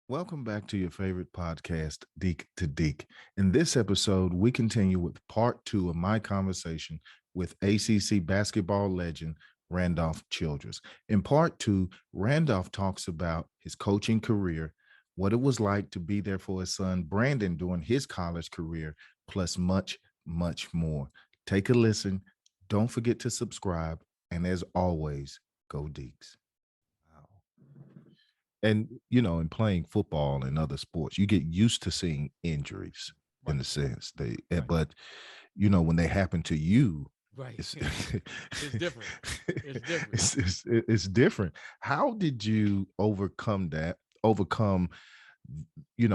Welcome back to your favorite podcast, Deac2Deac. In this episode, we continue with part two of my conversation with ACC basketball legend Randolph Childress. In part two, Randolph talks about his coaching career, what it was like to be there for his son Brandon during his college career, plus much, much more. Take a listen. Don't forget to subscribe. And as always, go Deacs. Wow. And in playing football and other sports, you get used to seeing injuries in Right, the sense right, but when they happen to you, right. it's It's different. It's different. it's different. How did you overcome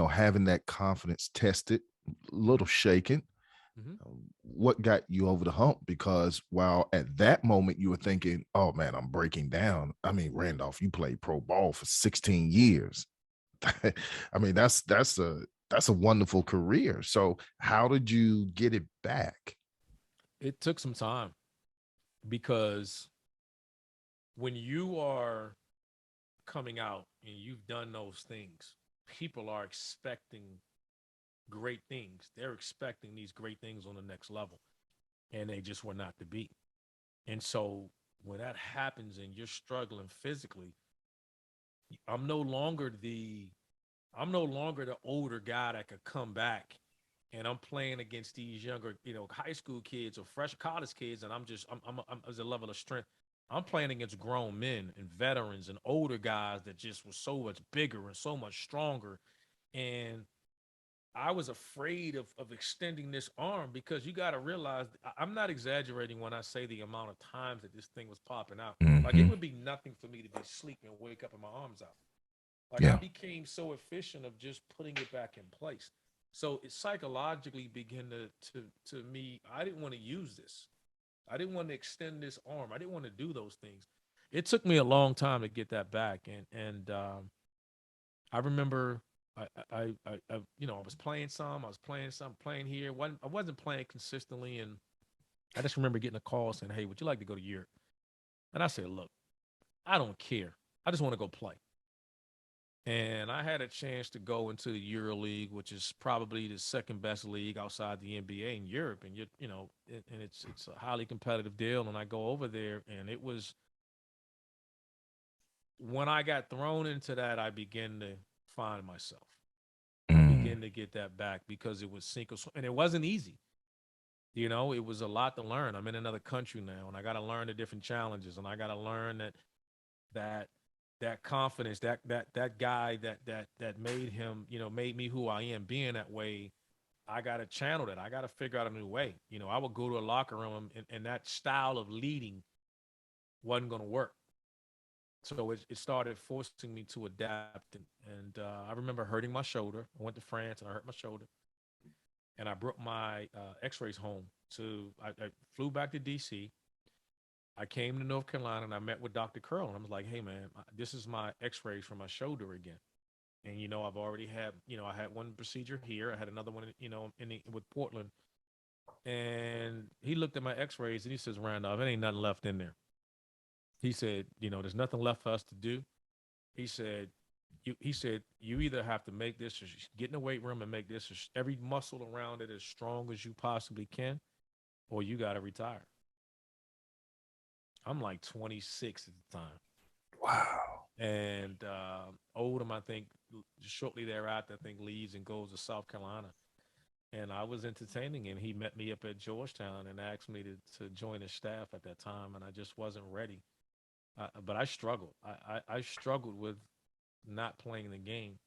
having that confidence tested, a little shaken? Hmm. What got you over the hump? Because while at that moment you were thinking, oh man, I'm breaking down. I mean, Randolph, you played pro ball for 16 years. I mean, that's a wonderful career. So how did you get it back? It took some time because when you are coming out and you've done those things, people are expecting great things. They're expecting these great things on the next level, and they just were not to be. And so when that happens and you're struggling physically, I'm no longer the I'm no longer the older guy that could come back and I'm playing against these younger, high school kids or fresh college kids, and I'm as a level of strength. I'm playing against grown men and veterans and older guys that just were so much bigger and so much stronger. And I was afraid of extending this arm because you got to realize I'm not exaggerating when I say the amount of times that this thing was popping out. Like it Mm-hmm. would be nothing for me to be sleeping and wake up and my arms out. Like I Yeah. became so efficient of just putting it back in place. So it psychologically began to me. I didn't want to use this. I didn't want to extend this arm. I didn't want to do those things. It took me a long time to get that back, and I remember I was playing some. I was playing some, playing here. I wasn't playing consistently, and I just remember getting a call saying, "Hey, would you like to go to Europe?" And I said, "Look, I don't care. I just want to go play." And I had a chance to go into the Euro League, which is probably the second best league outside the NBA in Europe, and and it's a highly competitive deal. And I go over there, and it was when I got thrown into that, I began to find myself. I Mm. began to get that back because it was sink or swim, and it wasn't easy. It was a lot to learn. I'm in another country now, and I got to learn the different challenges, and I got to learn that that confidence, that guy that made him, made me who I am, being that way. I got to channel that. I got to figure out a new way. I would go to a locker room, and that style of leading wasn't going to work. So it started forcing me to adapt. And I remember hurting my shoulder. I went to France and I hurt my shoulder. And I brought my x-rays home. I flew back to DC. I came to North Carolina and I met with Dr. Curl. And I was like, hey, man, this is my x-rays for my shoulder again. And, I've already had, I had one procedure here. I had another one, with Portland. And he looked at my x-rays and he says, Randolph, it ain't nothing left in there. He said, there's nothing left for us to do. He said, you either have to make this or get in the weight room and make this every muscle around it as strong as you possibly can, or you got to retire. I'm like 26 at the time. Wow. And Oldham, I think, shortly thereafter, I think leaves and goes to South Carolina. And I was entertaining, and he met me up at Georgetown and asked me to join his staff at that time, and I just wasn't ready. But I struggled. I struggled with not playing the game,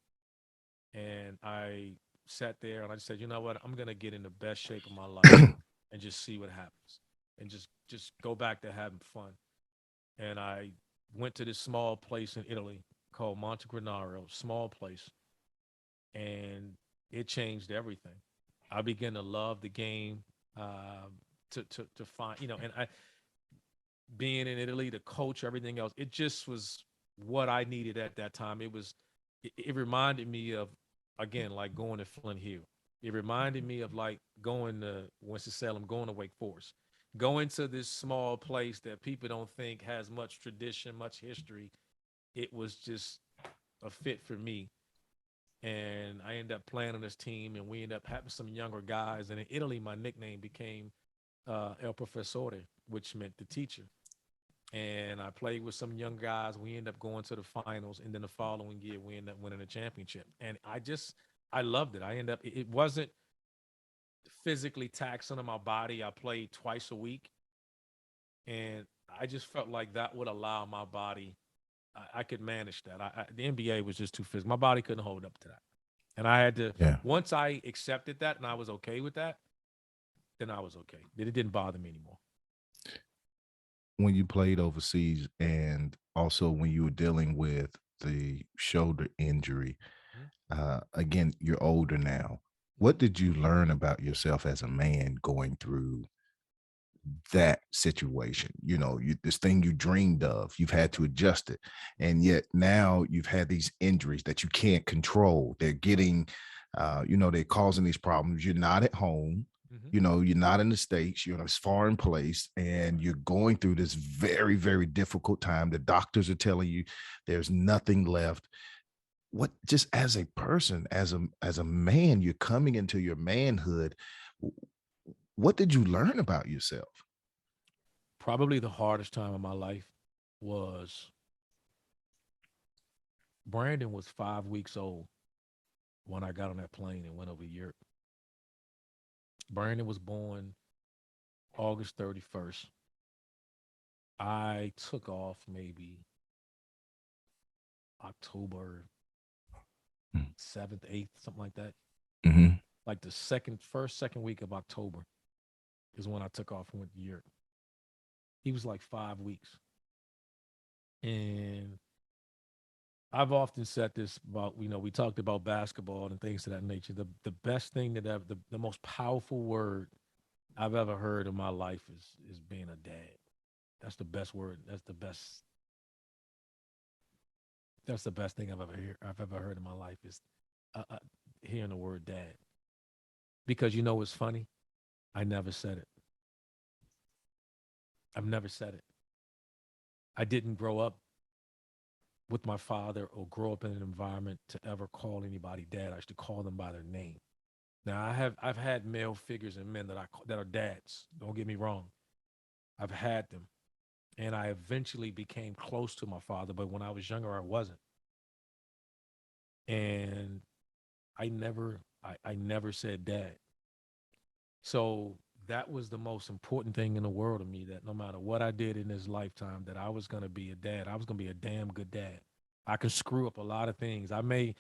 and I sat there and I said, you know what, I'm gonna get in the best shape of my life and just see what happens, and just go back to having fun. And I went to this small place in Italy called Montegranaro, small place, and it changed everything. I began to love the game. To find, and I being in Italy, the coach, everything else, it just was what I needed at that time. It reminded me of, again, like going to Flint Hill. It reminded me of like going to Winston-Salem, going to Wake Forest, going to this small place that people don't think has much tradition, much history. It was just a fit for me. and I ended up playing on this team, and we ended up having some younger guys. And in Italy, my nickname became El Professore, which meant the teacher. And I played with some young guys. We ended up going to the finals, and then the following year, we ended up winning a championship. And I loved it. I ended up, it wasn't physically taxing on my body. I played twice a week, and I just felt like that would allow my body. I could manage that. The NBA was just too physical. My body couldn't hold up to that, and I had to. Yeah. Once I accepted that and I was okay with that, then I was okay. Then it didn't bother me anymore. When you played overseas and also when you were dealing with the shoulder injury, Mhm. again, you're older now. What did you learn about yourself as a man going through that situation? This thing you dreamed of, you've had to adjust it. And yet now you've had these injuries that you can't control. They're getting, they're causing these problems. You're not at home. Mhm. You're not in the States, you're in a foreign place, and you're going through this very, very difficult time. The doctors are telling you there's nothing left. What, just as a person, as a man, you're coming into your manhood. What did you learn about yourself? Probably the hardest time of my life was Brandon was 5 weeks old when I got on that plane and went over Europe. Brandon was born August 31st. I took off maybe October 7th, 8th, something like that. Mm-hmm. Like the second week of October is when I took off and went to Europe. He was like 5 weeks. And I've often said this about, we talked about basketball and things of that nature. The best thing that I've, the most powerful word I've ever heard in my life is being a dad. That's the best word. That's the best thing I've ever heard in my life is hearing the word dad. Because what's funny? I never said it. I've never said it. I didn't grow up with my father or grow up in an environment to ever call anybody dad. I used to call them by their name. Now I've had male figures and men that are dads. Don't get me wrong. I've had them, and I eventually became close to my father. But when I was younger, I wasn't, and I never said dad. So that was the most important thing in the world to me. That no matter what I did in this lifetime, that I was gonna be a dad. I was gonna be a damn good dad. I can screw up a lot of things. I may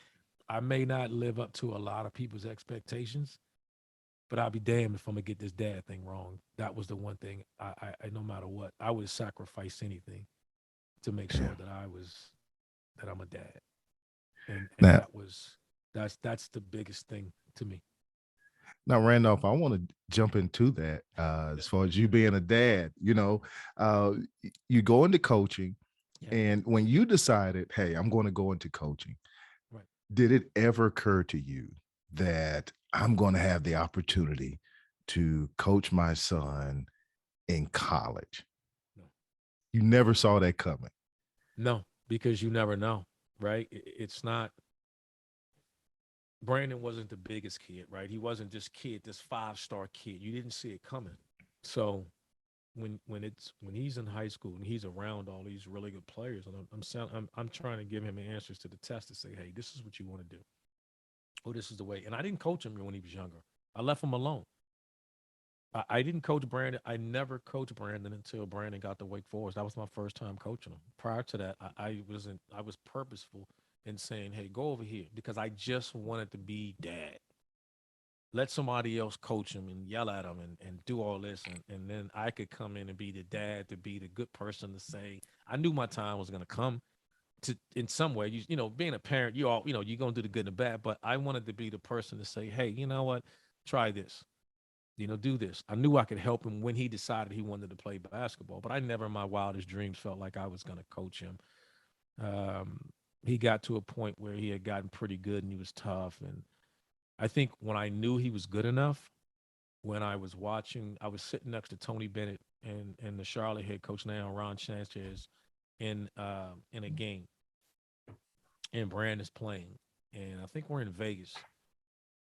not live up to a lot of people's expectations, but I'll be damned if I'm gonna get this dad thing wrong. That was the one thing I no matter what, I would sacrifice anything to make Yeah. sure that I'm a dad. And Now, that's the biggest thing to me. Randolph, I want to jump into that Yeah. as far as you being a dad. Uh, you go into coaching, Yeah. and when you decided, hey, I'm going to go into coaching, Right. did it ever occur to you that I'm going to have the opportunity to coach my son in college? No. You never saw that coming. No, because you never know, right? It's not Brandon wasn't the biggest kid, right? He wasn't this 5-star kid. You didn't see it coming. So when he's in high school and he's around all these really good players, and I'm trying to give him answers to the test to say, hey, this is what you want to do. Oh, this is the way. And I didn't coach him when he was younger. I left him alone. I didn't coach Brandon. I never coached Brandon until Brandon got to Wake Forest. That was my first time coaching him. Prior to that, I was purposeful in saying, hey, go over here because I just wanted to be dad. Let somebody else coach him and yell at him and do all this. And then I could come in and be the dad, to be the good person to say, I knew my time was going to come to, in some way, being a parent, you're going to do the good and the bad, but I wanted to be the person to say, hey, you know what? Try this, do this. I knew I could help him when he decided he wanted to play basketball, but I never in my wildest dreams felt like I was going to coach him. Um, he got to a point where he had gotten pretty good and he was tough. And I think when I knew he was good enough, when I was sitting next to Tony Bennett and the Charlotte head coach now, Ron Sanchez, in a game, and Brand is playing. and I think we're in Vegas.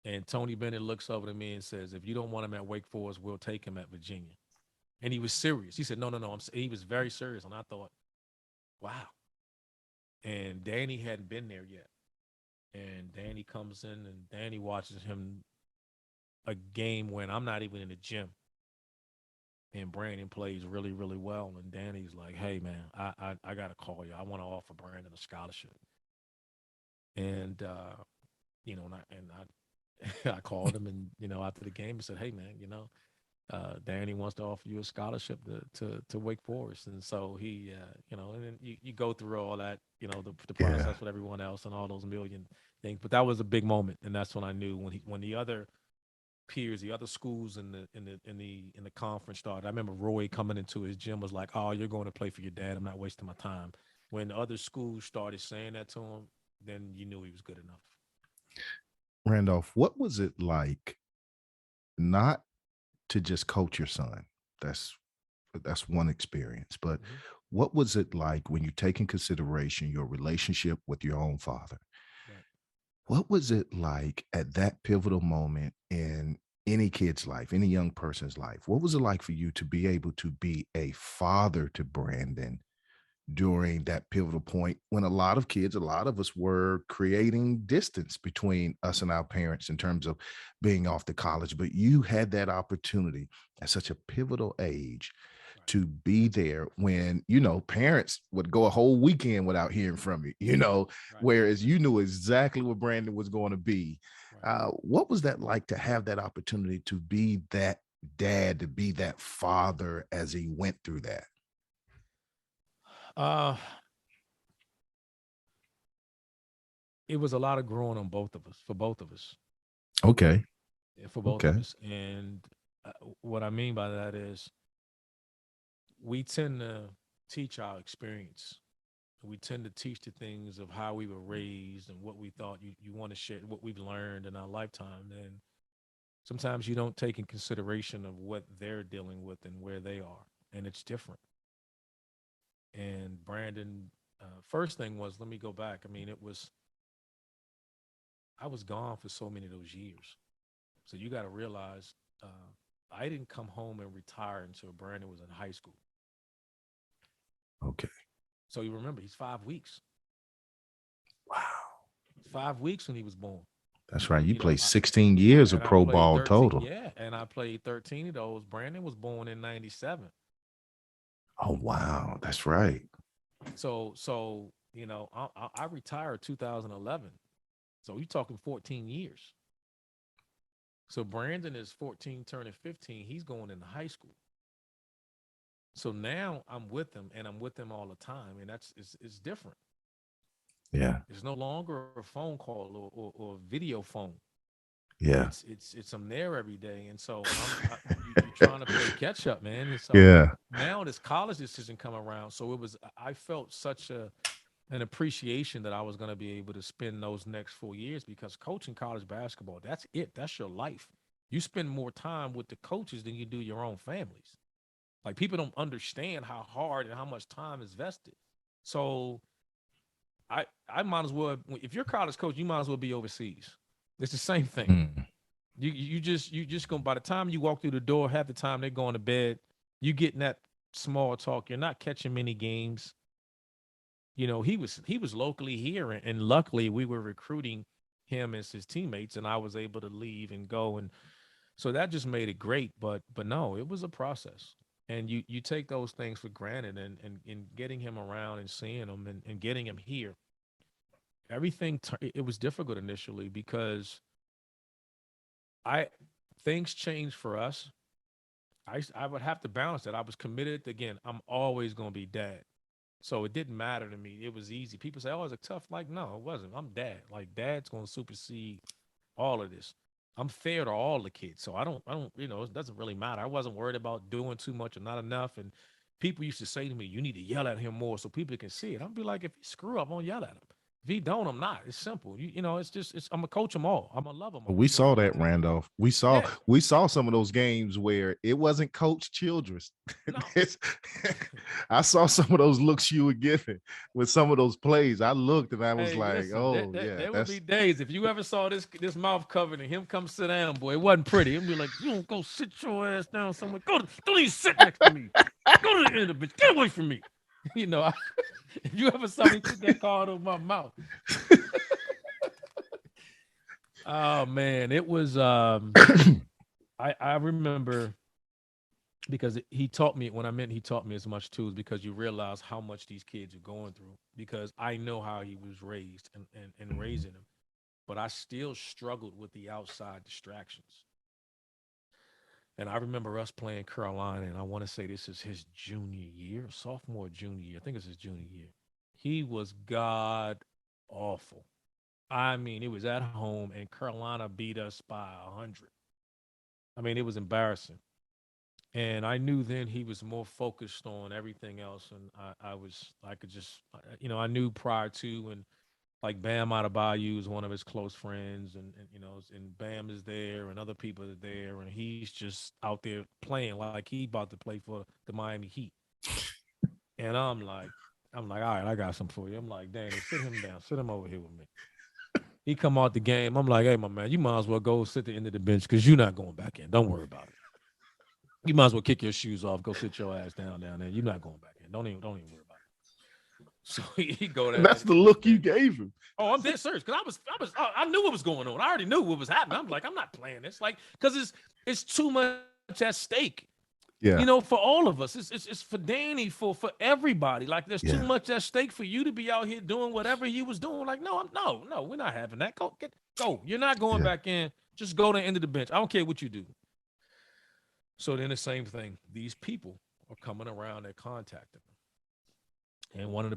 And Tony Bennett looks over to me and says, "If you don't want him at Wake Forest, we'll take him at Virginia." And he was serious. He said, "No, no, no." He was very serious, and I thought, "Wow." And Danny hadn't been there yet. And Danny comes in, and Danny watches him a game when I'm not even in the gym. And Brandon plays really, really well. And Danny's like, "Hey, man, I got to call you. I want to offer Brandon a scholarship." And I called him, and after the game, I said, "Hey, man, Danny wants to offer you a scholarship to Wake Forest." And so he, and then you go through all that, the Yeah. process with everyone else and all those million things. But that was a big moment, and that's when I knew when the other peers, the other schools in the conference started. I remember Roy coming into his gym was like, "Oh, you're going to play for your dad. I'm not wasting my time." When other schools started saying that to him, then you knew he was good enough. Randolph, what was it like not to just coach your son? That's that's one experience, but Hmm. what was it like when you take in consideration your relationship with your own father? Right. What was it like at that pivotal moment in any kid's life, any young person's life? What was it like for you to be able to be a father to Brandon during that pivotal point when a lot of kids, a lot of us were creating distance between us and our parents in terms of being off to college? But you had that opportunity at such a pivotal age Right. to be there when, parents would go a whole weekend without hearing from you, Right. whereas you knew exactly what Brandon was going to be. Right. What was that like to have that opportunity to be that dad, to be that father as he went through that? Uh, it was a lot of growing on both of us, for both of us, Okay. for both of Okay. us. And uh, what I mean by that is we tend to teach our experience. We tend to teach the things of how we were raised and what we thought you want to share, what we've learned in our lifetime. And sometimes you don't take in consideration of what they're dealing with and where they are. And it's different. And Brandon, first thing was, let me go back. I mean, I was gone for so many of those years. So you got to realize uh, I didn't come home and retire until Brandon was in high school. Okay. So you remember, he's 5 weeks. Wow. 5 weeks when he was born. That's right. You You know, played I, 16 yeah, years of and I pro played ball 13. total. Yeah, and I played 13 of those. Brandon was born in '97. Oh, wow. That's right. So I retired 2011. So you're talking 14 years. So Brandon is 14, turning 15. He's going into high school. So now I'm with him, and I'm with him all the time, and it's different. Yeah. It's no longer a phone call or video phone. Yeah. It's I'm there every day, and so you're trying to play catch up, man. And so Yeah. now this college decision come around, so I felt such an appreciation that I was going to be able to spend those next 4 years, because coaching college basketball, that's it, that's your life. You spend more time with the coaches than you do your own families. Like, people don't understand how hard and how much time is vested. So I might as well, if you're a college coach, you might as well be overseas. It's the same thing. Mm. You just going, by the time you walk through the door, half the time they're going to bed. You getting that small talk. You're not catching many games. He was locally here, and luckily we were recruiting him as his teammates, and I was able to leave and go, and so that just made it great. But no, it was a process, and you take those things for granted, and getting him around and seeing him, and getting him here. Everything it was difficult initially, because I things changed for us. I would have to balance that. I was committed. Again, I'm always going to be dad. So it didn't matter to me. It was easy. People say, "Oh, it's a tough." Like, no, it wasn't. I'm dad. Like, dad's going to supersede all of this. I'm fair to all the kids. So I don't, it doesn't really matter. I wasn't worried about doing too much or not enough. And people used to say to me, "You need to yell at him more so people can see it." I'd be like, if you screw up, I won't yell at him. If he don't, I'm not. It's simple. You know, I'm gonna coach them all. I'm gonna love them all. We You know, saw we that, gonna Randolph. We saw yeah. we saw some of those games where it wasn't Coach Childress. No. I saw some of those looks you were giving with some of those plays. I looked and I was Hey, like, listen, "Oh yeah, there would be that's days if you ever saw this mouth covered and him come sit down, boy. It wasn't pretty. It'd be like, you don't go sit your ass down somewhere. Don't even sit next to me. Go to the end of the bitch. Get away from me. You know, if you ever saw me put that card on my mouth, oh man, it was. I remember because he taught me when I meant he taught me as much too is because you realize how much these kids are going through because I know how he was raised and raising them, but I still struggled with the outside distractions. And I remember us playing Carolina, and I want to say this is his junior year, sophomore, junior year. I think it's his junior year. He was god awful. I mean, it was at home, and Carolina beat us by 100. I mean, it was embarrassing. And I knew then he was more focused on everything else. And I could just, I knew prior to, and like Bam Adebayo is one of his close friends, and Bam is there, and other people are there, and he's just out there playing like he about to play for the Miami Heat. And I'm like, all right, I got some for you. I'm like, Danny, sit him down, sit him over here with me. He come out the game. I'm like, hey, my man, you might as well go sit at the end of the bench because you're not going back in. Don't worry about it. You might as well kick your shoes off, go sit your ass down there. You're not going back in. Don't even worry about it. So he go and down there that's to the the look you bench. gave him." Oh, I'm dead serious because I knew what was going on. I already knew what was happening. I'm like, I'm not playing this, like, because it's too much at stake. Yeah, For all of us, it's for Danny, for everybody. Like, there's too yeah, much at stake for you to be out here doing whatever he was doing. Like, no, we're not having that. Go. You're not going yeah. back in. Just go to the end of the bench. I don't care what you do. So then the same thing. These people are coming around. They're contacting them. And one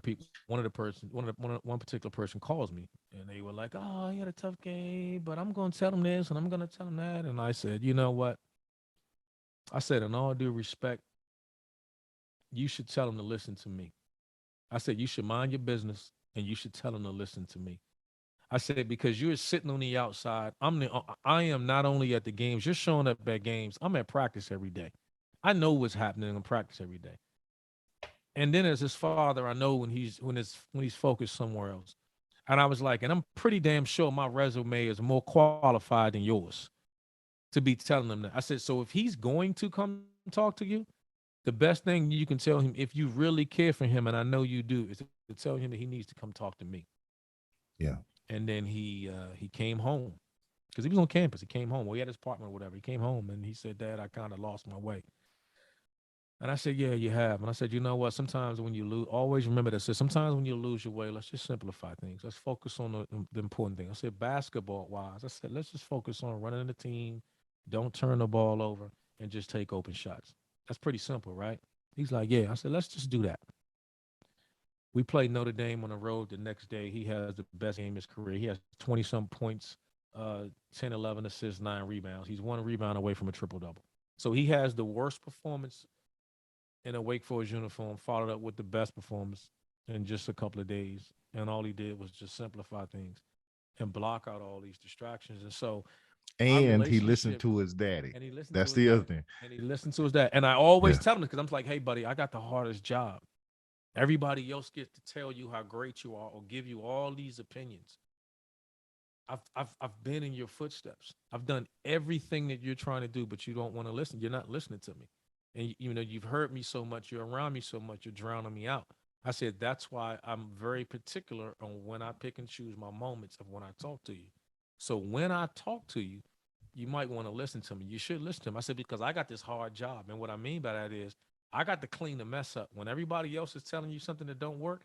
particular person calls me, and they were like, "Oh, he had a tough game, but I'm going to tell him this, and I'm going to tell him that." And I said, "You know what?" I said, "In all due respect, you should tell him to listen to me." I said, "You should mind your business, and you should tell him to listen to me." I said, "Because you're sitting on the outside. I am not only at the games. You're showing up at games. I'm at practice every day. I know what's happening in practice every day. And then as his father, I know when he's focused somewhere else." And I was like, and I'm pretty damn sure my resume is more qualified than yours to be telling him that. I said, so if he's going to come talk to you, the best thing you can tell him, if you really care for him, and I know you do, is to tell him that he needs to come talk to me. Yeah. And then he came home because he was on campus. He came home. Well, he had his apartment or whatever. He came home and he said, "Dad, I kind of lost my way." And I said, "Yeah, you have." And I said, "You know what? Sometimes when you lose, always remember this. Sometimes when you lose your way, let's just simplify things. Let's focus on the important thing." I said, basketball wise, I said, let's just focus on running the team. Don't turn the ball over and just take open shots. That's pretty simple, right? He's like, "Yeah." I said, "Let's just do that." We played Notre Dame on the road the next day. He has the best game of his career. He has 20 some points, 10, 11 assists, 9 rebounds. He's one rebound away from a triple double. So he has the worst performance in a Wake Forest uniform, followed up with the best performance in just a couple of days. And all he did was just simplify things and block out all these distractions. And so our And he listened relationship, to his daddy. and he listened to That's his the other dad, thing. and he listened to his dad. And I always Yeah. tell him because I'm like, hey, buddy, I got the hardest job. Everybody else gets to tell you how great you are or give you all these opinions. I've been in your footsteps. I've done everything that you're trying to do, but you don't want to listen. You're not listening to me. And you've heard me so much, you're around me so much, you're drowning me out. I said that's why I'm very particular on when I pick and choose my moments of when I talk to you. So when I talk to you, you might want to listen to me. You should listen to me. I said, because I got this hard job. And what I mean by that is I got to clean the mess up. When everybody else is telling you something that don't work,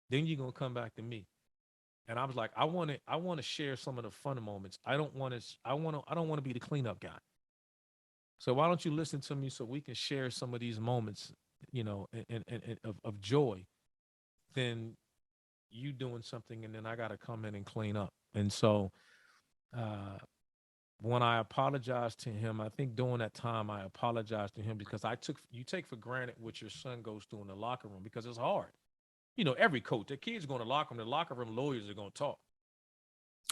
then you're gonna come back to me. And I was like, I want to share some of the fun moments. I don't want to be the cleanup guy. So why don't you listen to me so we can share some of these moments, of joy, than you doing something and then I got to come in and clean up. And so uh, when I apologized to him, I think during that time I apologized to him because you take for granted what your son goes through in the locker room because it's hard. every coach, the kids going to locker room. The locker room lawyers are going to talk,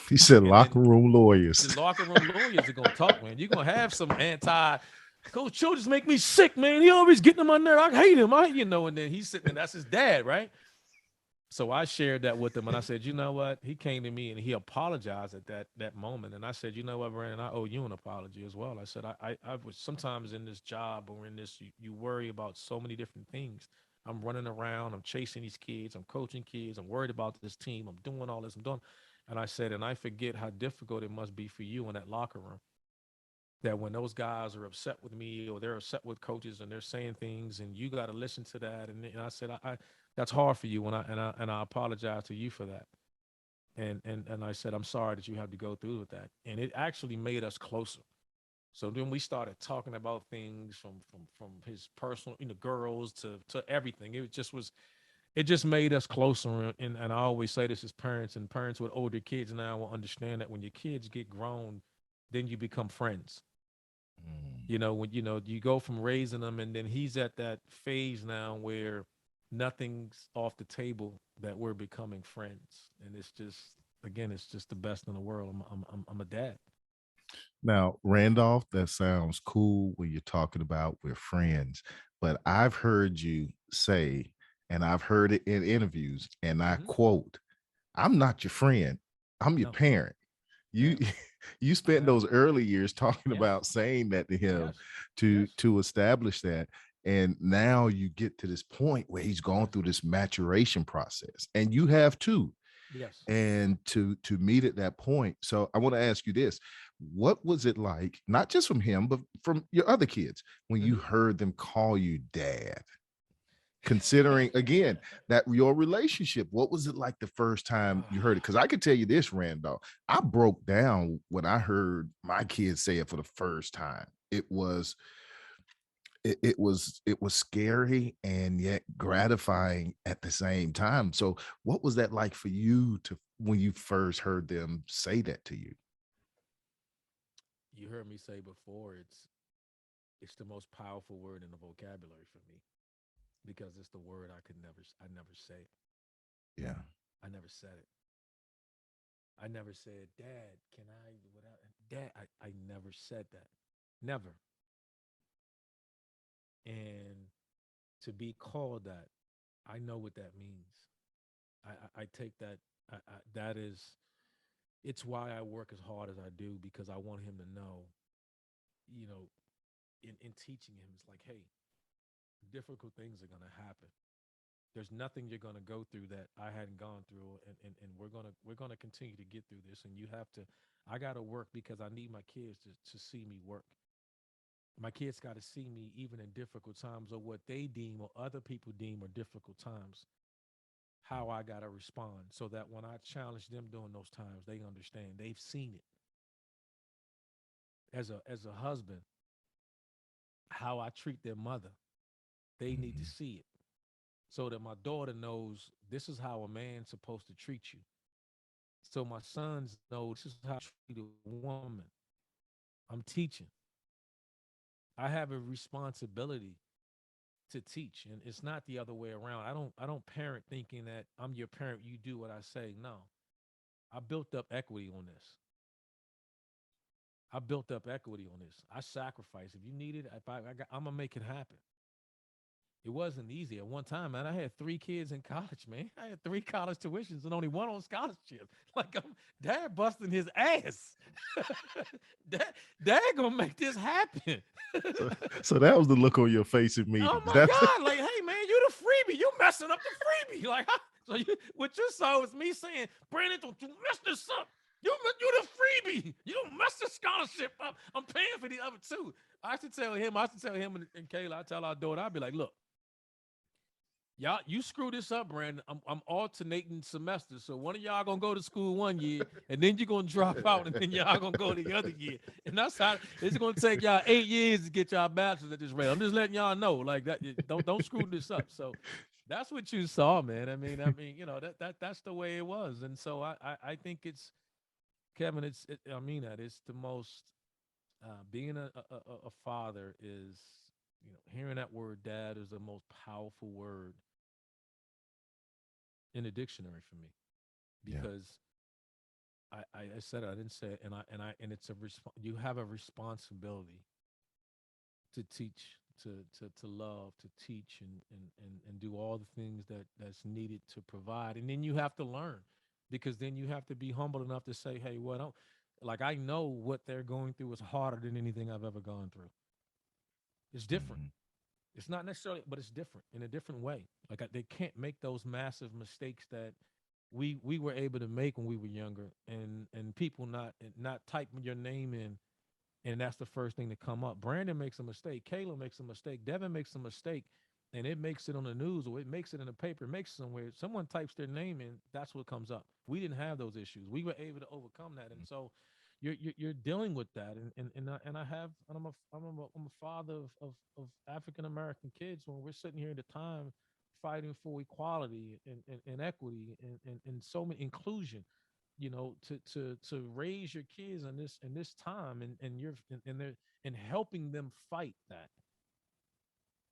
He said and locker then room lawyers. the locker room lawyers are going to talk, man. You're going to have some anti. Coach Childress make me sick, man. He always getting on my nerve. I hate him. And then he's sitting there. That's his dad, right? So I shared that with him, and I said, you know what? He came to me and he apologized at that moment, and I said, you know what, Brandon, I owe you an apology as well. I said, I was sometimes in this job or in this, you worry about so many different things. I'm running around, I'm chasing these kids, I'm coaching kids, I'm worried about this team, I'm doing all this, I'm doing, and I said, and I forget how difficult it must be for you in that locker room. That when those guys are upset with me or they're upset with coaches and they're saying things and you got to listen to that, and I said, I that's hard for you, and I apologize to you for that, and I said, I'm sorry that you have to go through with that, and it actually made us closer. So then we started talking about things from his personal, girls to everything. It just made us closer, and I always say this as parents, and parents with older kids now will understand that when your kids get grown, then you become friends. Mm. When you go from raising them, and then he's at that phase now where nothing's off the table, that we're becoming friends, and it's just, again, it's just the best in the world. I'm a dad. Now, Randolph, that sounds cool when you're talking about we're friends, but I've heard you say, and I've heard it in interviews, and I Hmm. quote, I'm not your friend, I'm your No, parent. I You am. you I spent am. those early years talking Yes. about saying that to him Yes. to Yes. to establish that. And now you get to this point where he's going Yes. through this maturation process, and you have too. Yes. And to meet at that point. So I want to ask you this. What was it like, not just from him, but from your other kids, when you Hmm. heard them call you dad? Considering again that your relationship, what was it like the first time you heard it? Because I could tell you this, Randolph, I broke down when I heard my kids say it for the first time. It was scary and yet gratifying at the same time. So what was that like for you to when you first heard them say that to you? You heard me say before, it's the most powerful word in the vocabulary for me, because it's the word I never say. Yeah. I never said it. I never said, Dad, can I, without Dad, I never said that. Never. And to be called that, I know what that means. I take that, that is, it's why I work as hard as I do, because I want him to know, you know, in teaching him, it's like, hey, difficult things are going to happen. There's nothing you're going to go through that I hadn't gone through, and we're going to continue to get through this, and you have to, I got to work because I need my kids to see me work. My kids got to see me even in difficult times, or what they deem or other people deem are difficult times, how I got to respond, so that when I challenge them during those times, they understand. They've seen it as a husband, how I treat their mother. They need to Mhm. see it, so that my daughter knows this is how a man's supposed to treat you. So my sons know this is how to treat a woman. I'm teaching. I have a responsibility to teach, and it's not the other way around. I don't parent thinking that I'm your parent, you do what I say. No. I built up equity on this. I built up equity on this. I sacrifice. If you need it, if I'm gonna make it happen. It wasn't easy at one time, man. I had three kids in college, man. I had three college tuitions and only one on scholarship. Like, dad busting his ass. dad, dad gonna make this happen. So, so that was the look on your face in Oh meetings. my That's God! Like, hey man, you the freebie. You messing up the freebie. Like, so what you saw was me saying, Brandon, don't you mess this up. You the freebie. You don't mess the scholarship up. I'm paying for the other two. I should tell him and Kayla, I tell our daughter, I'd be like, look, y'all, you screw this up, Brandon. I'm alternating semesters. So one of y'all gonna go to school one year, and then you're gonna drop out, and then y'all gonna go the other year. And that's how it's gonna take y'all 8 years to get y'all bachelor's at this rate. I'm just letting y'all know, like that. Don't screw this up. So that's what you saw, man. I mean, that's the way it was. And so I think it's Kevin. I mean that it's the most being a father is, hearing that word dad is the most powerful word in the dictionary for me Yeah. because I said it, I didn't say it, and it's you have a responsibility to teach, to love, to teach, and do all the things that's needed to provide, and then you have to learn, because then you have to be humble enough to say, hey, what don't like I know what they're going through is harder than anything I've ever gone through. It's different. Hmm. It's not necessarily, but it's different in a different way. They can't make those massive mistakes that we were able to make when we were younger, and people not typing your name in, and that's the first thing to come up. Brandon makes a mistake. Kayla makes a mistake. Devin makes a mistake, and it makes it on the news, or it makes it in the paper. It makes it somewhere. Someone types their name in. That's what comes up. We didn't have those issues. We were able to overcome that, and so you're dealing with that. I'm a father of African American kids. When we're sitting here at the time fighting for equality and equity and so many inclusion, to raise your kids in this time, and they're and helping them fight that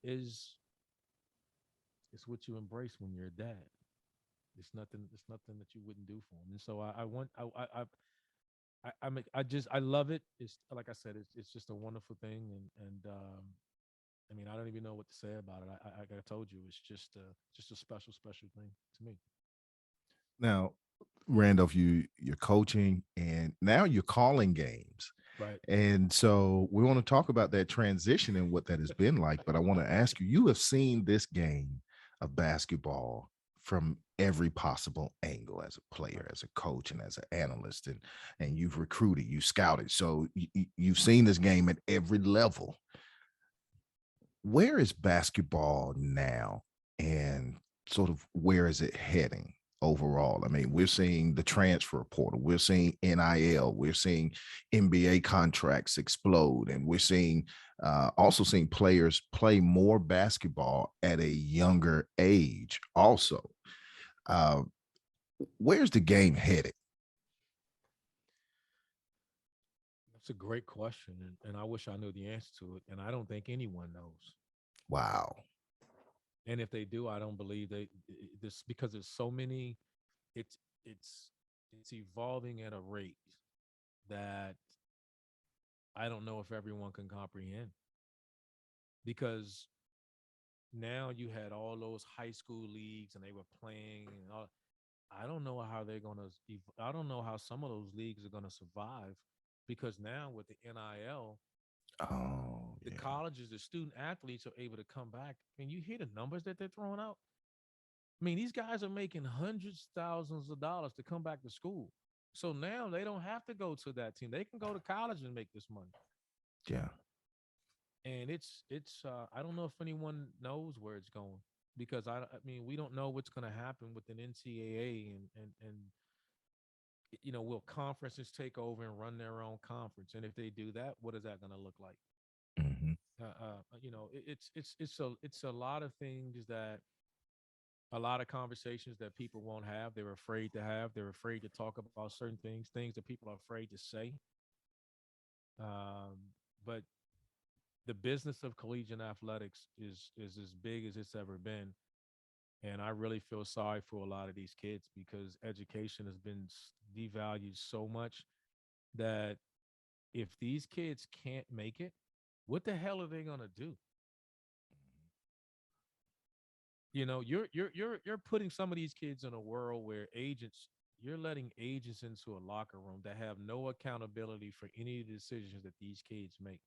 is what you embrace when you're a dad. It's nothing that you wouldn't do for them. And so I want I love it. It's like I said, it's just a wonderful thing. And I mean, I don't even know what to say about it. Like I told you, it's just a special thing to me. Now, Randolph, you're coaching and now you're calling games. Right. And so we want to talk about that transition and what that has been like. But I want to ask you, you have seen this game of basketball from every possible angle as a player, Right. as a coach, and as an analyst, and you've recruited, you scouted. So you've seen this game at every level. Where is basketball now, and sort of where is it heading overall? I mean, we're seeing the transfer portal, we're seeing NIL, we're seeing NBA contracts explode, and we're seeing also seeing players play more basketball at a younger age. Also, uh, where's the game headed? That's a great question, and I wish I knew the answer to it, and I don't think anyone knows. Wow. And if they do, I don't believe this, because there's so many. It's it's it's evolving at a rate that I don't know if everyone can comprehend, because now you had all those high school leagues and they were playing and all. I don't know how they're gonna. I don't know how some of those leagues are gonna survive, because now with the NIL, Oh, the yeah. colleges, the student athletes are able to come back. And you hear the numbers that they're throwing out. I mean, these guys are making hundreds, thousands of dollars to come back to school. So now they don't have to go to that team. They can go to college and make this money. Yeah. And it's I don't know if anyone knows where it's going, because I mean, we don't know what's going to happen with an NCAA, and will conferences take over and run their own conference? And if they do that, what is that going to look like? Hmm. It's a lot of things, that a lot of conversations that people won't have. They're afraid to have. They're afraid to talk about certain things that people are afraid to say. But the business of collegiate athletics is as big as it's ever been, and I really feel sorry for a lot of these kids, because education has been devalued so much that if these kids can't make it, what the hell are they gonna do? You're putting some of these kids in a world where you're letting agents into a locker room that have no accountability for any of the decisions that these kids make,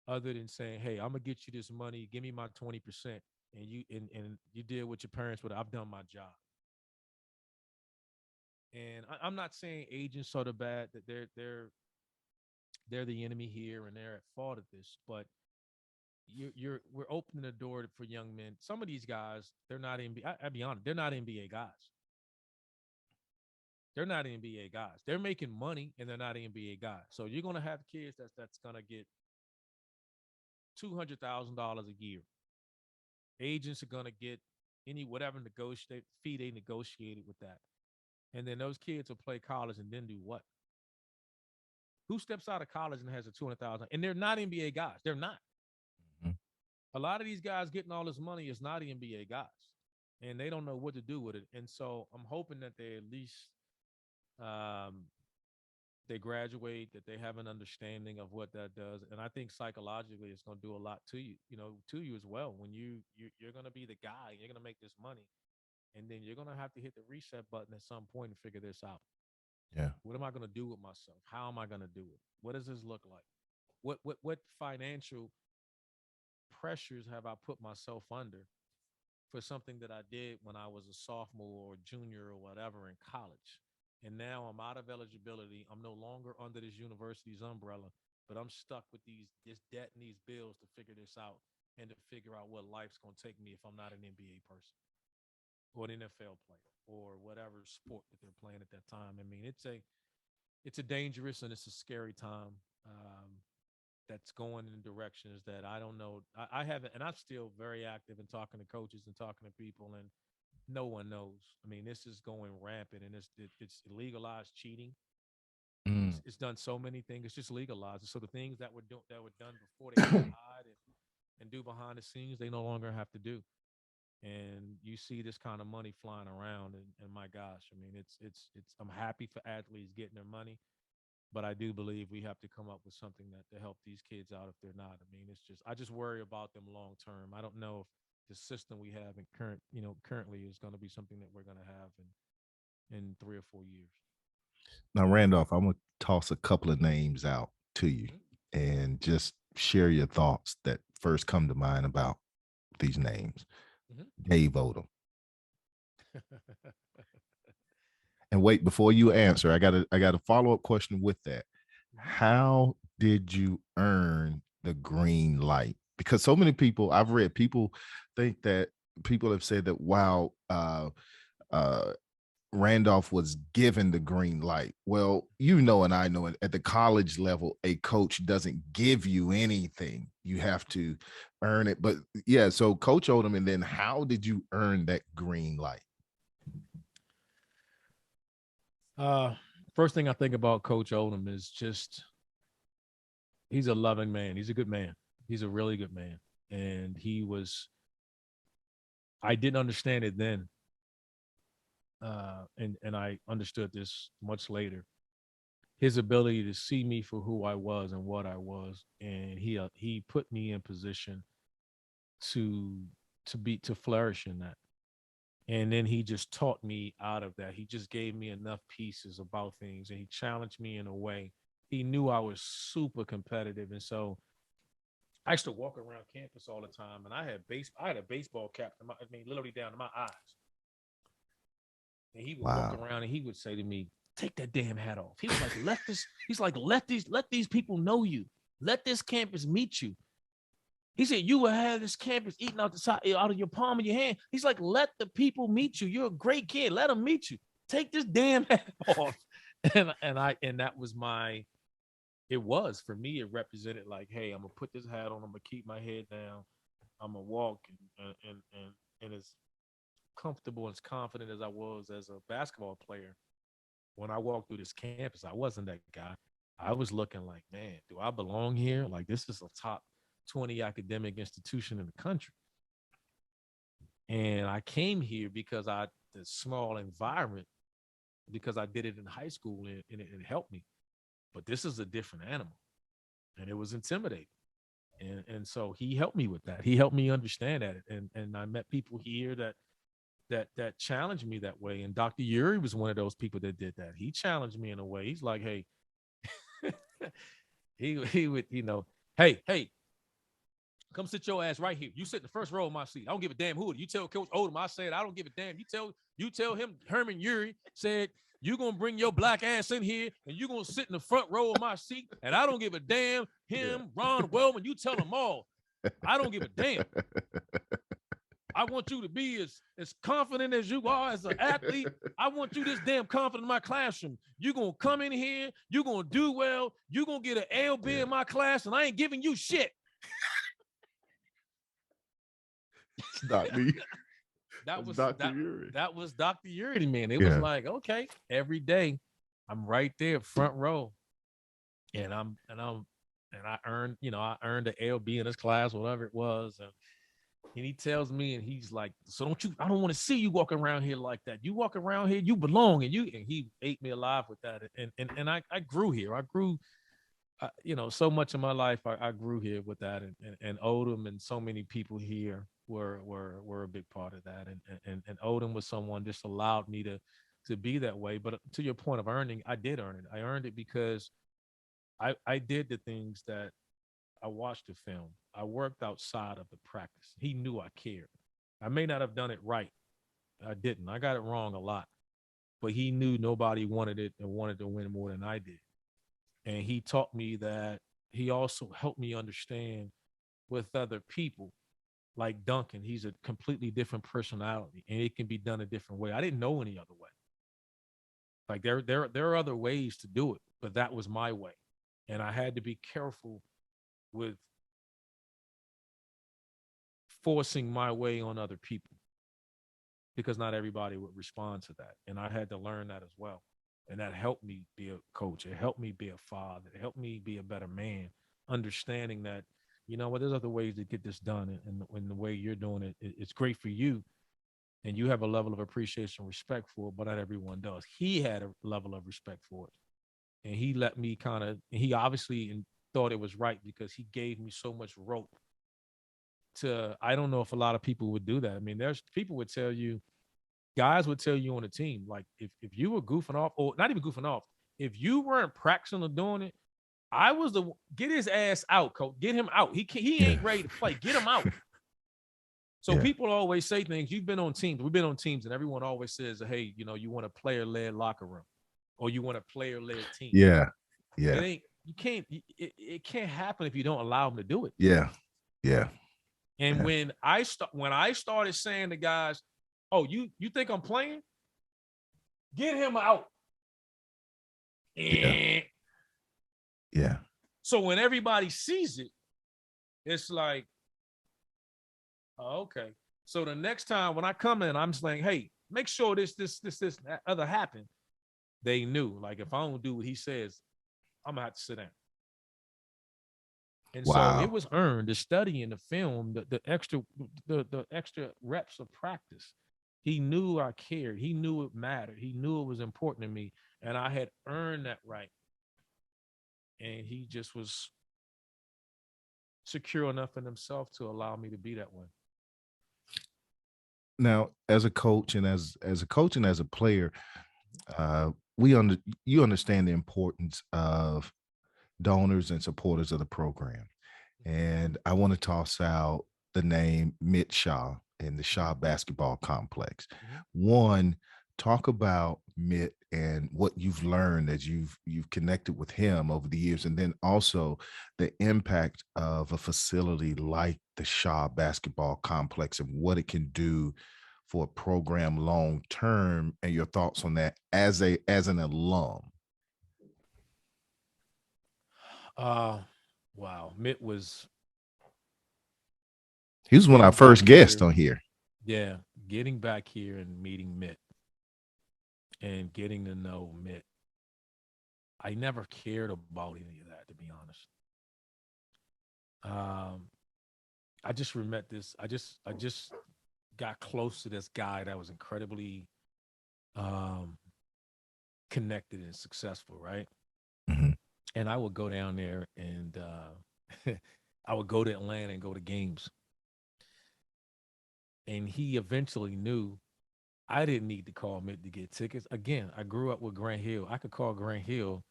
other than saying, "Hey, I'm gonna get you this money. Give me my 20%, and you deal with your parents. With I've done my job." And I'm not saying agents are the bad, that they're the enemy here and they're at fault at this, but we're opening the door for young men. Some of these guys, they're not NBA. I'll be honest, they're not NBA guys. They're not NBA guys. They're making money and they're not NBA guys. So you're gonna have kids that's gonna get $200,000 a year. Agents are gonna get any whatever negotiate fee they negotiated with that, and then those kids will play college and then do what? Who steps out of college and has a 200,000? And they're not NBA guys. They're not. Hmm. A lot of these guys getting all this money is not NBA guys. and they don't know what to do with it. And so I'm hoping that they at least um, they graduate, that they have an understanding of what that does. And I think psychologically, it's going to do a lot to you, to you as well. When you're going to be the guy, you're going to make this money, and then you're going to have to hit the reset button at some point and figure this out. Yeah. What am I going to do with myself? How am I going to do it? What does this look like? What financial pressures have I put myself under for something that I did when I was a sophomore or junior or whatever in college? And now I'm out of eligibility. I'm no longer under this university's umbrella, but I'm stuck with this debt and these bills to figure this out and to figure out what life's going to take me if I'm not an NBA person or an NFL player or whatever sport that they're playing at that time. I mean, it's a dangerous and it's a scary time. That's going in directions that I don't know. I haven't, and I'm still very active in talking to coaches and talking to people, and no one knows. I mean, this is going rampant, and it's legalized cheating. Mm. It's done so many things. It's just legalized. So the things that were done before, they had to hide and do behind the scenes, they no longer have to do. And you see this kind of money flying around, and my gosh, I mean, it's. I'm happy for athletes getting their money, but I do believe we have to come up with something that to help these kids out if they're not. I mean, I just worry about them long term. I don't know if the system we have in currently is going to be something that we're going to have in 3 or 4 years. Now, Randolph, I'm going to toss a couple of names out to you and just share your thoughts that first come to mind about these names. Dave Odom. And wait, before you answer, I got a follow-up question with that. How did you earn the green light? Because so many people, I've read people think that people have said that while Randolph was given the green light. Well, and I know at the college level, a coach doesn't give you anything. You have to earn it. But yeah, so Coach Odom, and then how did you earn that green light? First thing I think about Coach Odom is just he's a loving man. He's a good man. He's a really good man. And I didn't understand it then. And I understood this much later. His ability to see me for who I was and what I was, and he put me in position to flourish in that. And then he just taught me out of that. He just gave me enough pieces about things, and he challenged me in a way. He knew I was super competitive, and so I used to walk around campus all the time, and I had a baseball cap, literally down to my eyes. And he would walk around and he would say to me, "Take that damn hat off." He was like, let these people know you. Let this campus meet you. He said, you will have this campus eating out of your palm of your hand. He's like, let the people meet you. You're a great kid. Let them meet you. Take this damn hat off. And that was it was for me, it represented like, hey, I'm gonna put this hat on, I'm gonna keep my head down, I'm gonna walk and as comfortable and as confident as I was as a basketball player. When I walked through this campus, I wasn't that guy. I was looking like, man, do I belong here? Like, this is a top 20 academic institution in the country. And I came here because the small environment, because I did it in high school and it helped me. But this is a different animal, and it was intimidating. And so he helped me with that. He helped me understand that. And I met people here that challenged me that way. And Dr. Uri was one of those people that did that. He challenged me in a way. He's like, hey, he would, hey, come sit your ass right here. You sit in the first row of my seat. I don't give a damn who it is. You tell Coach Odom I said I don't give a damn. You tell him Herman Uri said you're going to bring your black ass in here and you're going to sit in the front row of my seat, and I don't give a damn. Him, Ron Wellman, you tell them all. I don't give a damn. I want you to be as confident as you are as an athlete. I want you this damn confident in my classroom. You're going to come in here. You're going to do well. You're going to get an LB in my class, and I ain't giving you shit. It's not me. That was Dr. Uri. That was Dr. Uri, man. It was like, okay, every day I'm right there, front row. And I earned, I earned an LB in this class, whatever it was. And he tells me, and he's like, so I don't want to see you walking around here like that. You walk around here, you belong. And he ate me alive with that. And I grew here. I grew, so much of my life, I grew here with that. And Odom and so many people here were a big part of that. And Odom was someone just allowed me to be that way. But to your point of earning, I did earn it. I earned it because I did the things that I watched the film. I worked outside of the practice. He knew I cared. I may not have done it right. I didn't. I got it wrong a lot. But he knew nobody wanted it and wanted to win more than I did. And he taught me that. He also helped me understand with other people, like Duncan. He's a completely different personality and it can be done a different way. I didn't know any other way. Like there are other ways to do it, but that was my way. And I had to be careful with forcing my way on other people because not everybody would respond to that. And I had to learn that as well. And that helped me be a coach. It helped me be a father. It helped me be a better man, understanding that, there's other ways to get this done. And the way you're doing it, it's great for you. And you have a level of appreciation, respect for it, but not everyone does. He had a level of respect for it. And he let me he obviously thought it was right because he gave me so much rope I don't know if a lot of people would do that. I mean, there's people would tell you, guys would tell you on the team, like if you were goofing off, or not even goofing off, if you weren't practicing or doing it, I was get his ass out, coach. Get him out. He ain't ready to play. Get him out. So people always say things. You've been on teams. We've been on teams, and everyone always says, "Hey, you want a player-led locker room, or you want a player-led team." Yeah. It ain't. You can't. It can't happen if you don't allow them to do it. Yeah. Yeah. And when I started saying to guys, "Oh, you think I'm playing? Get him out." Yeah. Yeah. So when everybody sees it, it's like, oh, okay. So the next time when I come in, I'm saying, "Hey, make sure this, that other happened." They knew, like, if I don't do what he says, I'm gonna have to sit down. And so it Wow. was earned. The study in the film, the extra reps of practice. He knew I cared. He knew it mattered. He knew it was important to me, and I had earned that right. And he just was secure enough in himself to allow me to be that way. Now, as a coach and as a coach and as a player, we you understand the importance of donors and supporters of the program. And I want to toss out the name Mitt Shaw and the Shaw basketball complex. Mm-hmm. One, talk about Mitt and what you've learned as you've connected with him over the years, and then also the impact of a facility like the Shaw basketball complex and what it can do for a program long term, and your thoughts on that as an alum. Wow. Mitt was He was one of our getting back first guests here. on here. Yeah, getting back here and meeting Mitt and getting to know Mitt. I never cared about any of that, to be honest. Um, I just met this. I just got close to this guy that was incredibly um, connected and successful, right? Mhm. And I would go down there and I would go to Atlanta and go to games. And he eventually knew I didn't need to call Mitt to get tickets. Again, I grew up with Grant Hill. I could call Grant Hill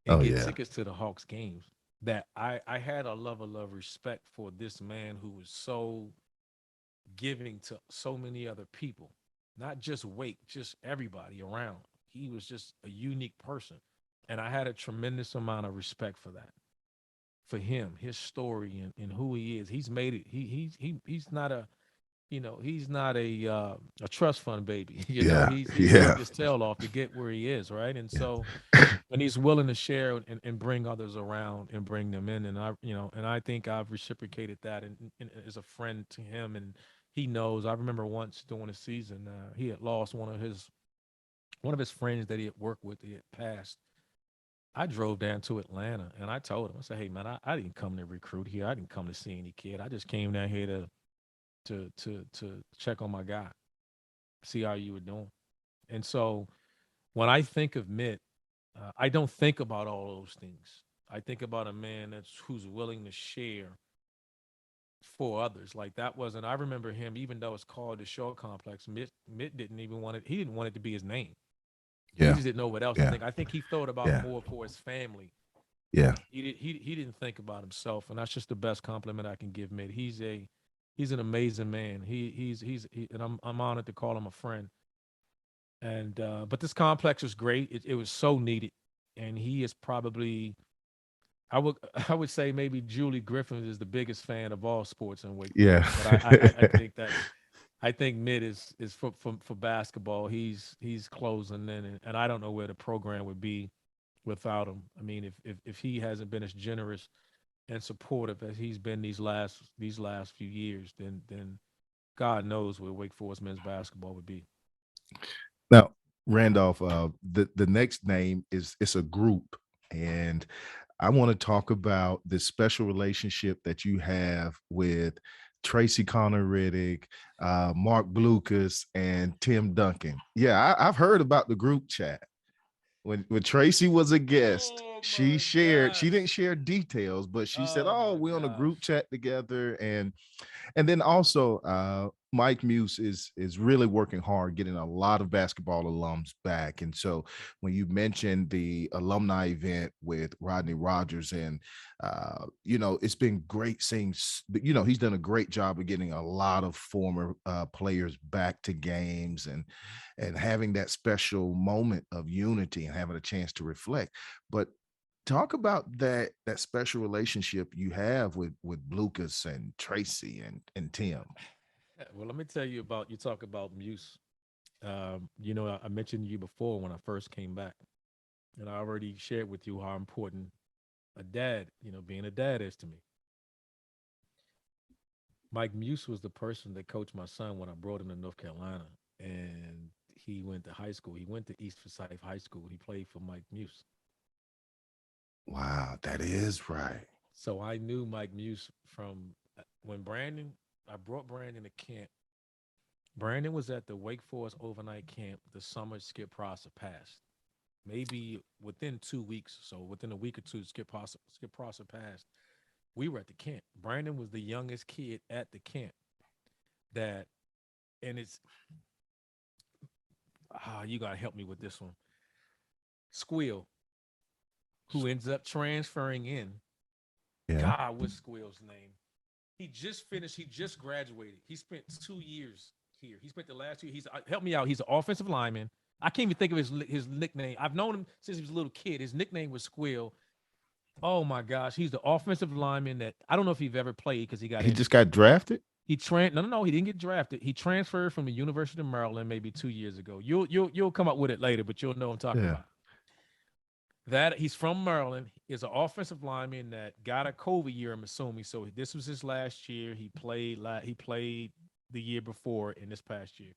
and Oh get yeah. tickets to the Hawks games. That I had a level of respect for this man who was so giving to so many other people, not just Wake, just everybody around. He was just a unique person. And I had a tremendous amount of respect for that, for him, his story and who he is. He's made it. He's not he's not a trust fund baby. Yeah. He's Yeah. worked his tail off to get where he is, right? And Yeah. so and he's willing to share and bring others around and bring them in. And I think I've reciprocated that and as a friend to him. And he knows. I remember once during a season, he had lost one of his friends that he had worked with. He had passed. I drove down to Atlanta and I told him, I said, "Hey man, I didn't come to recruit here. I didn't come to see any kid. I just came down here to check on my guy, see how you were doing. And so when I think of Mitt, I don't think about all those things. I think about a man that's who's willing to share for others. Like that wasn't. I remember him, even though it's called the Shaw Complex. Mitt didn't even want it. He didn't want it to be his name. He Yeah. just didn't know what else to Yeah. think. I think he thought about Yeah. more for his family. Yeah. He didn't think about himself, and that's just the best compliment I can give Mitt. He's an amazing man. And I'm honored to call him a friend. And but this complex was great. It was so needed, and he is probably I would say maybe Julie Griffin is the biggest fan of all sports in Wake Yeah. Forest. But I think that I think Mitt is for basketball. He's closing in, and I don't know where the program would be without him. I mean, if he hasn't been as generous and supportive as he's been these last few years, then God knows where Wake Forest men's basketball would be. Now, Randolph, the next name is it's a group, and I want to talk about this special relationship that you have with Tracy Connor Riddick, Mark Blucas, and Tim Duncan. Yeah, I've heard about the group chat. When Tracy was a guest, Oh she my shared, she gosh. didn't share details, but she said, Oh "Oh, my we're on a gosh. group chat together." And then also Mike Muse is really working hard getting a lot of basketball alums back. And so when you mentioned the alumni event with Rodney Rogers, and it's been great seeing, he's done a great job of getting a lot of former players back to games, and having that special moment of unity and having a chance to reflect. But talk about that special relationship you have with Lucas and Tracy and Tim. Well, let me tell you about you talk about Muse. I mentioned to you before when I first came back, and I already shared with you how important a dad, being a dad is to me. Mike Muse was the person that coached my son when I brought him to North Carolina, and he went to high school. He went to East Forsyth High School. He played for Mike Muse, Wow, that is right. so I knew Mike Muse from when Brandon. I brought Brandon to camp. Brandon was at the Wake Forest overnight camp the summer Skip Prosser passed. Maybe within 2 weeks, so within a week or two, Skip Prosser passed. We were at the camp. Brandon was the youngest kid at the camp. That and it's you gotta help me with this one. Squeal, who ends up transferring in. Yeah. God, what's Squeal's name? He just finished. He just graduated. He spent 2 years here. He spent the last 2 years. Help me out. He's an offensive lineman. I can't even think of his nickname. I've known him since he was a little kid. His nickname was Squeal. Oh my gosh, he's the offensive lineman that I don't know if he've ever played because he got He just injured. got drafted. No, he didn't get drafted. He transferred from the University of Maryland maybe 2 years ago. You'll come up with it later, but you'll know what I'm talking Yeah. about. That he's from Maryland, is an offensive lineman that got a COVID year. I'm assuming. So this was his last year. He played the year before in this past year.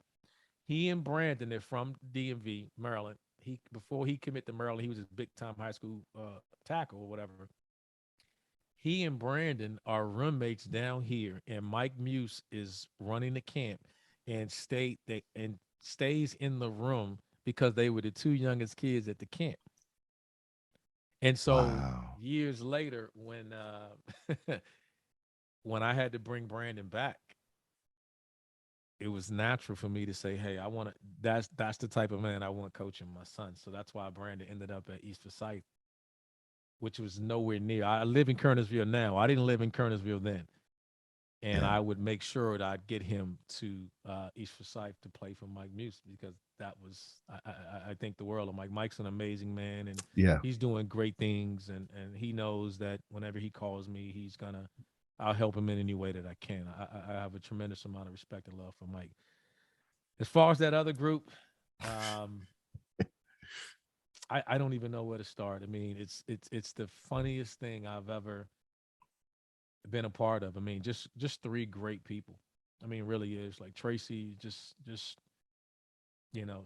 He and Brandon, they're from DMV, Maryland. He before he committed to Maryland, he was a big time high school tackle or whatever. He and Brandon are roommates down here, and Mike Muse is running the camp and stays in the room because they were the two youngest kids at the camp. And so Wow. years later, when I had to bring Brandon back, it was natural for me to say, "Hey, I want to." That's the type of man I want coaching my son. So that's why Brandon ended up at East Forsyth, which was nowhere near. I live in Kernersville now. I didn't live in Kernersville then, and Yeah. I would make sure that I'd get him to East Forsyth to play for Mike Muse because that was I think the world of Mike. Mike's an amazing man, and Yeah. he's doing great things, and he knows that whenever he calls me, I'll help him in any way that I can. I have a tremendous amount of respect and love for Mike. As far as that other group, um, I don't even know where to start. I mean, it's the funniest thing I've ever been a part of. I mean, just three great people. I mean, really is like Tracy. Just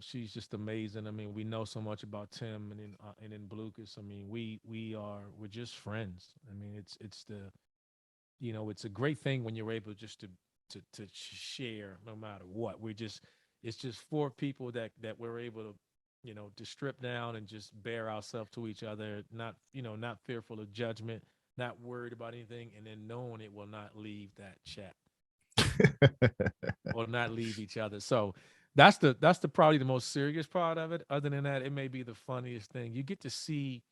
she's just amazing. I mean, we know so much about Tim and then Lucas. I mean, we're just friends. I mean, it's a great thing when you're able just to share no matter what. It's just four people that we're able to, to strip down and just bear ourselves to each other, not, not fearful of judgment, not worried about anything, and then knowing it will not leave that chat or not leave each other. So that's the probably the most serious part of it. Other than that, it may be the funniest thing. You get to see,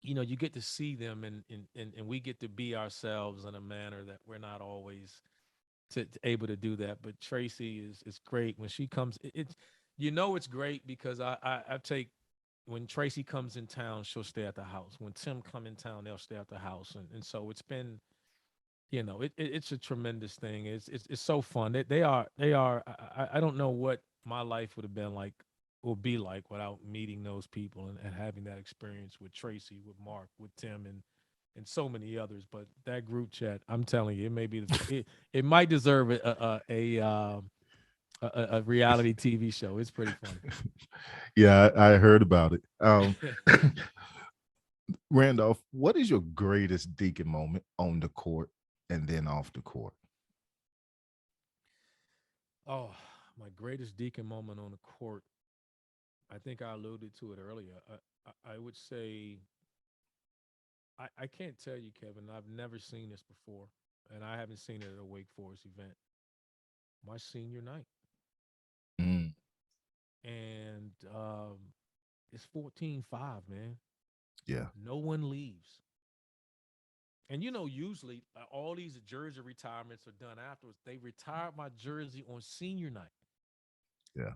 you get to see them, and we get to be ourselves in a manner that we're not always to able to do that. But Tracy is great when she comes. It's it's great because I take when Tracy comes in town, she'll stay at the house. When Tim come in town, they'll stay at the house, and so it's been, it's a tremendous thing. It's so fun. They are. I don't know what my life would have been like, will be like, without meeting those people and having that experience with Tracy, with Mark, with Tim, and so many others. But that group chat, I'm telling you, it may be it might deserve a reality TV show. It's pretty funny. Yeah, I heard about it. Randolph, what is your greatest Deacon moment on the court and then off the court? Oh, my greatest Deacon moment on the court. I think I alluded to it earlier. I would say I can't tell you, Kevin. I've never seen this before, and I haven't seen it at a Wake Forest event. My senior night, Mm, and it's 14-5, man. yeah, No one leaves. And usually all these jersey retirements are done afterwards. They retired my jersey on senior night. yeah,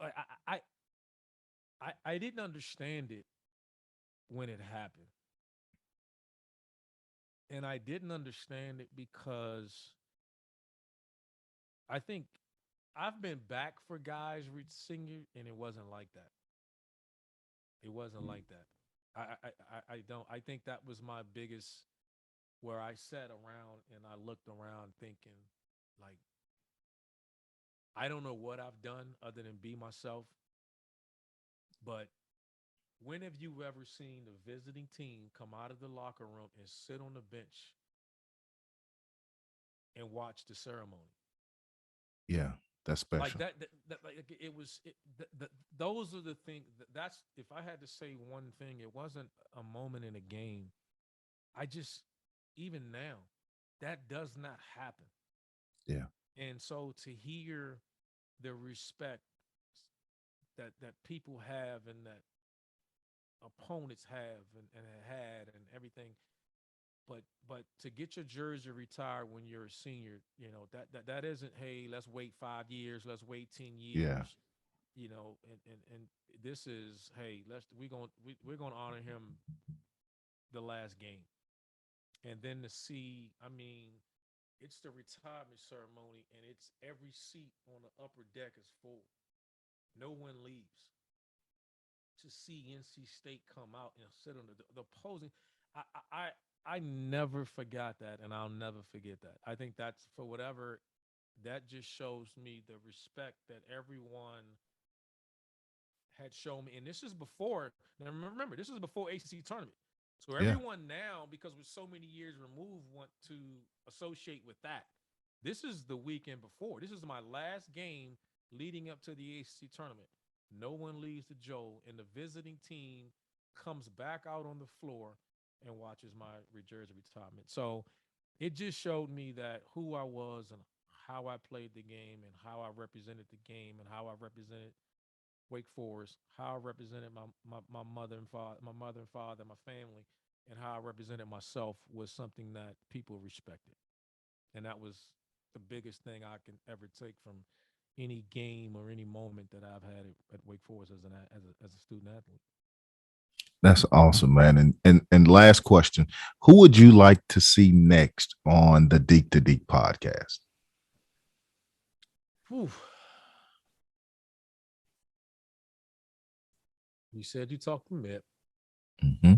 I I I didn't understand it when it happened, and I didn't understand it because I think I've been back for guys with senior, and it wasn't like that. It wasn't like that. I don't. I think that was my biggest, where I sat around and I looked around thinking, like, I don't know what I've done other than be myself. But when have you ever seen the visiting team come out of the locker room and sit on the bench and watch the ceremony? yeah. That's Like special. that like it was those are the things. That's, if I had to say one thing, it wasn't a moment in a game. I just, even now, that does not happen. Yeah, And so to hear the respect that people have, and that opponents have, and had, and everything. But to get your jersey retired when you're a senior, that isn't, hey, let's wait 5 years, let's wait 10 yeah. years, and this is, hey, we're gonna honor him the last game. And then to see, I mean, it's the retirement ceremony, and it's every seat on the upper deck is full. No one leaves. To see NC State come out and sit on the opposing, I, I I never forgot that, and I'll never forget that. I think that's, for whatever, that just shows me the respect that everyone had shown me. And this is before. Now remember, this is before ACC tournament. So Yeah. everyone now, because we're so many years removed, want to associate with that. This is the weekend before. This is my last game leading up to the ACC tournament. No one leaves the Joe, and the visiting team comes back out on the floor and watches my jersey retirement. So it just showed me that who I was, and how I played the game, and how I represented the game, and how I represented Wake Forest, how I represented my mother and father, my family, and how I represented myself, was something that people respected. And that was the biggest thing I can ever take from any game or any moment that I've had at Wake Forest as a student athlete. That's awesome, man. And last question. Who would you like to see next on the Deac2Deac podcast? Whew. You said you talked to Mitt. Mm-hmm.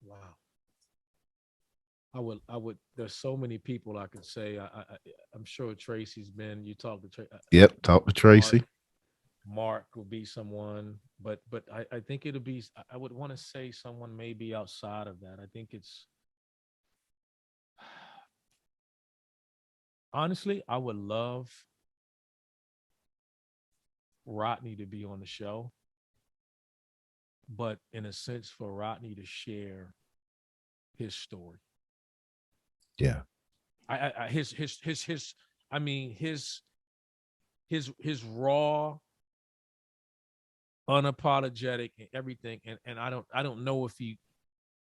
Wow. I would. There's so many people I could say. I'm sure Tracy's been. You talked to Yep. Talk to Mark. Tracy. Mark would be someone. But I think it'll be. I would want to say someone maybe outside of that. I think it's honestly, I would love Rodney to be on the show, but in a sense for Rodney to share his story. Yeah. His I mean his raw, unapologetic and everything. And I don't know if he,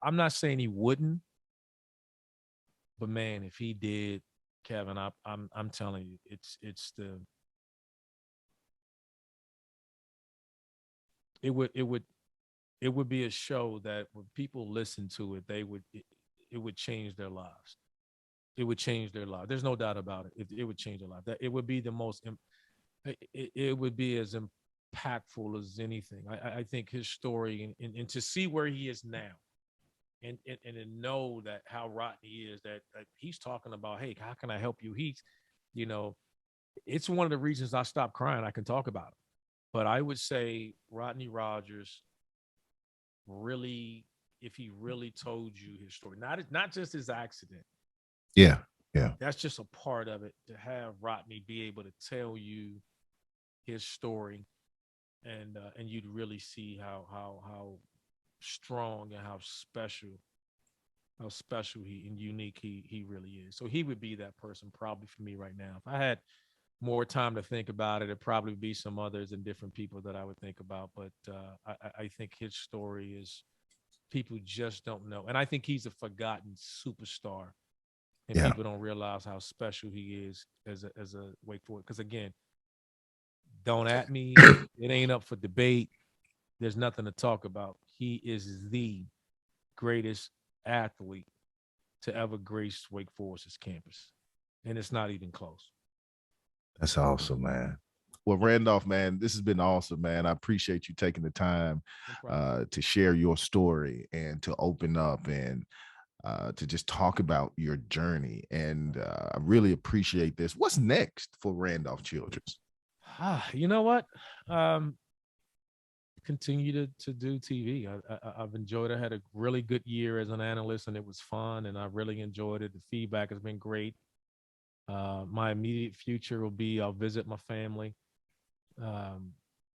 I'm not saying he wouldn't, but man, if he did, Kevin, I'm telling you, it would it would it would be a show that when people listen to it, it would change their lives. It would change their life. There's no doubt about it. It would change their life. That it would be the most. It would be as impactful as anything. I think his story and to see where he is now, and to know that how rotten he is, that he's talking about, hey, how can I help you? He's, you know, it's one of the reasons I stopped crying. I can talk about it, but I would say Rodney Rogers really, if he really told you his story, not just his accident. Yeah. Yeah. That's just a part of it. To have Rodney be able to tell you his story, and you'd really see how strong and how special he and unique he really is. So he would be that person probably for me right now. If I had more time to think about it, it'd probably be some others and different people that I would think about. But I think his story is, people just don't know, and I think he's a forgotten superstar, and Yeah. people don't realize how special he is as a Wake Forest. Because again, don't at me. It ain't up for debate. There's nothing to talk about. He is the greatest athlete to ever grace Wake Forest's campus, and it's not even close. That's awesome, man. Well, Randolph, man, this has been awesome, man. I appreciate you taking the time No to share your story and to open up and to just talk about your journey. And I really appreciate this. What's next for Randolph Childress? You know what? Um, Continue to do TV. I've enjoyed it. I had a really good year as an analyst, and it was fun, and I really enjoyed it. The feedback has been great. My immediate future will be I'll visit my family, um,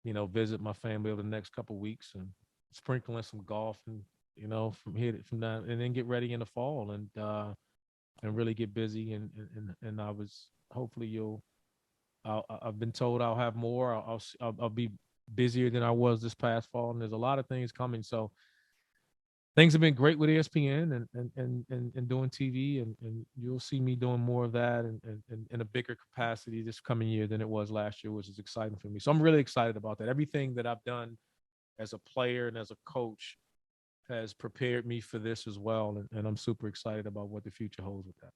visit my family over the next couple of weeks and sprinkling some golf and from that, and then get ready in the fall and really get busy and I was hopefully I've been told I'll have more. I'll be busier than I was this past fall, and there's a lot of things coming. So things have been great with ESPN and doing TV, and you'll see me doing more of that and in a bigger capacity this coming year than it was last year, which is exciting for me. So I'm really excited about that. Everything that I've done as a player and as a coach has prepared me for this as well, and I'm super excited about what the future holds with that.